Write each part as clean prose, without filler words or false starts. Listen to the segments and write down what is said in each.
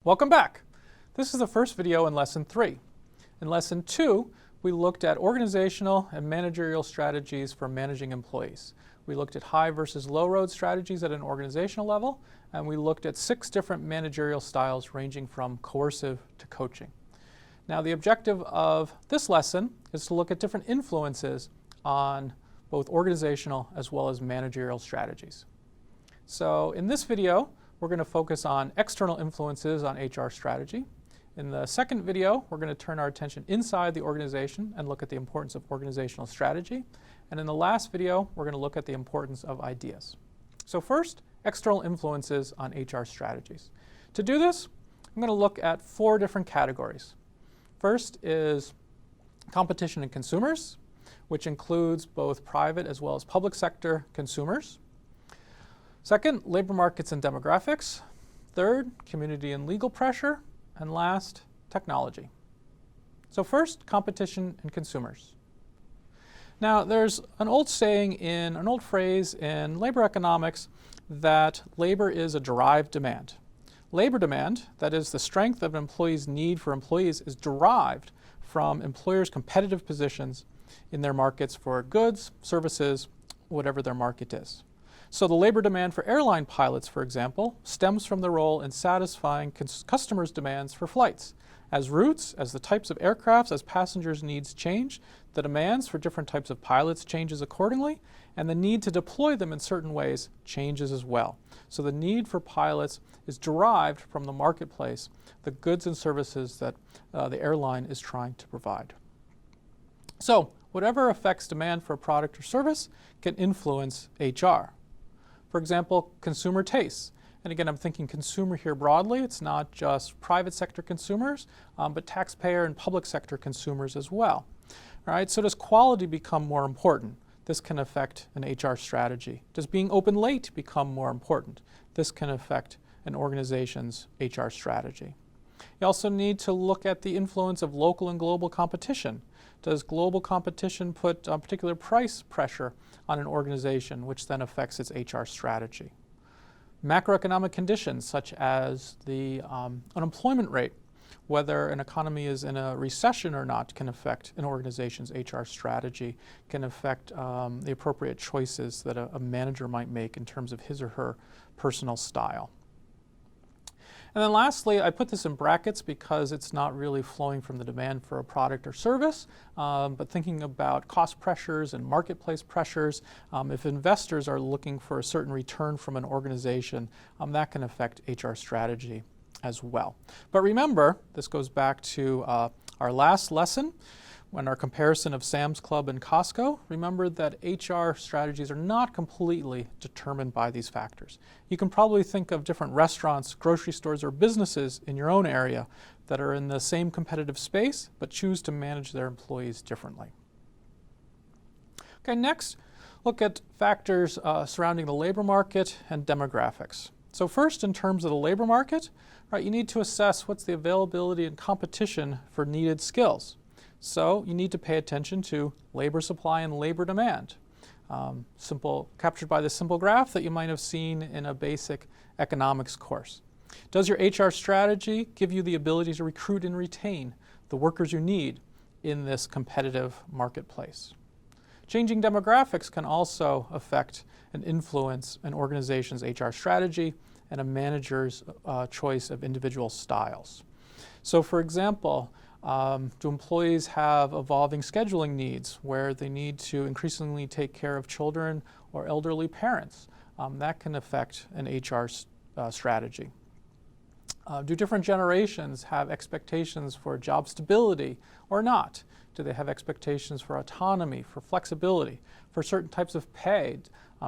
Welcome back. This is the first video in Lesson 3. In Lesson 2, we looked at organizational and managerial strategies for managing employees. We looked at high versus low road strategies at an organizational level, and we looked at 6 different managerial styles ranging from coercive to coaching. Now, the objective of this lesson is to look at different influences on both organizational as well as managerial strategies. So in this video, we're going to focus on external influences on HR strategy. In the second video, we're going to turn our attention inside the organization and look at the importance of organizational strategy. And in the last video, we're going to look at the importance of ideas. So first, external influences on HR strategies. To do this, I'm going to look at 4 different categories. First is competition and consumers, which includes both private as well as public sector consumers. Second, labor markets and demographics. Third, community and legal pressure. And last, technology. So first, competition and consumers. Now, there's an old phrase in labor economics that labor is a derived demand. Labor demand, that is the strength of an employee's need for employees, is derived from employers' competitive positions in their markets for goods, services, whatever their market is. So the labor demand for airline pilots, for example, stems from the role in satisfying customers' demands for flights. As routes, as the types of aircrafts, as passengers' needs change, the demands for different types of pilots changes accordingly, and the need to deploy them in certain ways changes as well. So the need for pilots is derived from the marketplace, the goods and services that the airline is trying to provide. So whatever affects demand for a product or service can influence HR. For example, consumer tastes. And again, I'm thinking consumer here broadly. It's not just private sector consumers, but taxpayer and public sector consumers as well. All right, so does quality become more important? This can affect an HR strategy. Does being open late become more important? This can affect an organization's HR strategy. You also need to look at the influence of local and global competition. Does global competition put particular price pressure on an organization, which then affects its HR strategy? Macroeconomic conditions, such as the unemployment rate, whether an economy is in a recession or not, can affect an organization's HR strategy, can affect the appropriate choices that a manager might make in terms of his or her personal style. And then lastly, I put this in brackets because it's not really flowing from the demand for a product or service, but thinking about cost pressures and marketplace pressures. If investors are looking for a certain return from an organization, that can affect HR strategy as well. But remember, this goes back to our last lesson, when our comparison of Sam's Club and Costco. Remember that HR strategies are not completely determined by these factors. You can probably think of different restaurants, grocery stores, or businesses in your own area that are in the same competitive space but choose to manage their employees differently. Okay, next, look at factors surrounding the labor market and demographics. So first, in terms of the labor market, right, you need to assess what's the availability and competition for needed skills. So you need to pay attention to labor supply and labor demand, captured by this simple graph that you might have seen in a basic economics course. Does your HR strategy give you the ability to recruit and retain the workers you need in this competitive marketplace? Changing demographics can also affect and influence an organization's HR strategy and a manager's choice of individual styles. So for example, do employees have evolving scheduling needs where they need to increasingly take care of children or elderly parents? That can affect an HR strategy. Do different generations have expectations for job stability or not? Do they have expectations for autonomy, for flexibility, for certain types of pay?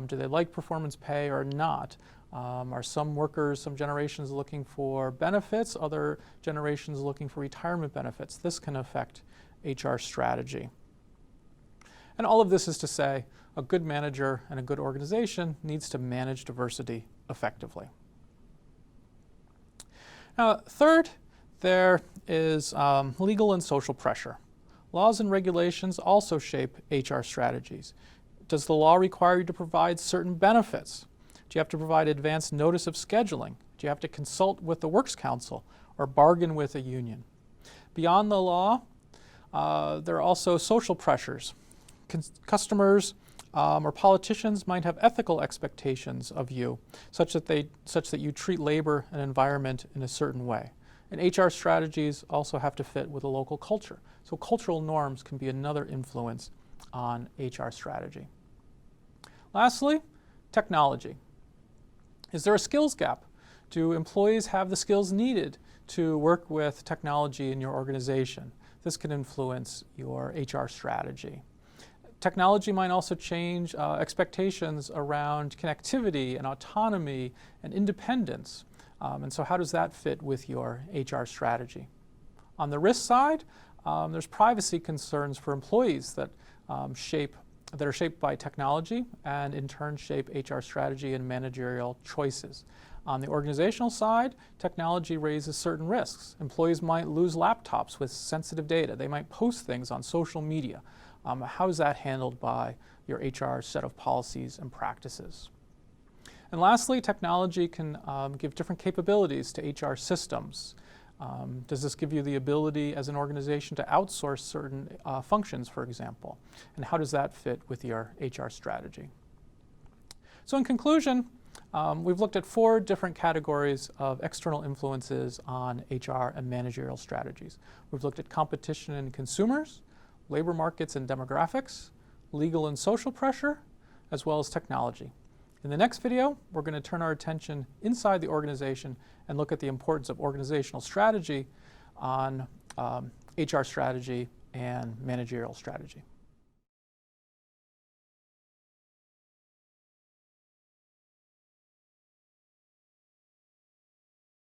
Do they like performance pay or not? Are some workers, some generations looking for benefits, other generations looking for retirement benefits? This can affect HR strategy. And all of this is to say, a good manager and a good organization needs to manage diversity effectively. Now, third, there is legal and social pressure. Laws and regulations also shape HR strategies. Does the law require you to provide certain benefits? Do you have to provide advance notice of scheduling? Do you have to consult with the Works Council? or bargain with a union. Beyond the law, there are also social pressures. Customers or politicians might have ethical expectations of you, such that you treat labor and environment in a certain way. And HR strategies also have to fit with a local culture. So cultural norms can be another influence on HR strategy. Lastly, technology. Is there a skills gap? Do employees have the skills needed to work with technology in your organization? This can influence your HR strategy. Technology might also change expectations around connectivity and autonomy and independence. And so how does that fit with your HR strategy? On the risk side, there's privacy concerns for employees that are shaped by technology and in turn shape HR strategy and managerial choices. On the organizational side, technology raises certain risks. Employees might lose laptops with sensitive data. They might post things on social media. How is that handled by your HR set of policies and practices? And lastly, technology can give different capabilities to HR systems. Does this give you the ability as an organization to outsource certain functions, for example? And how does that fit with your HR strategy? So in conclusion, we've looked at 4 different categories of external influences on HR and managerial strategies. We've looked at competition and consumers, labor markets and demographics, legal and social pressure, as well as technology. In the next video, we're going to turn our attention inside the organization and look at the importance of organizational strategy on HR strategy and managerial strategy.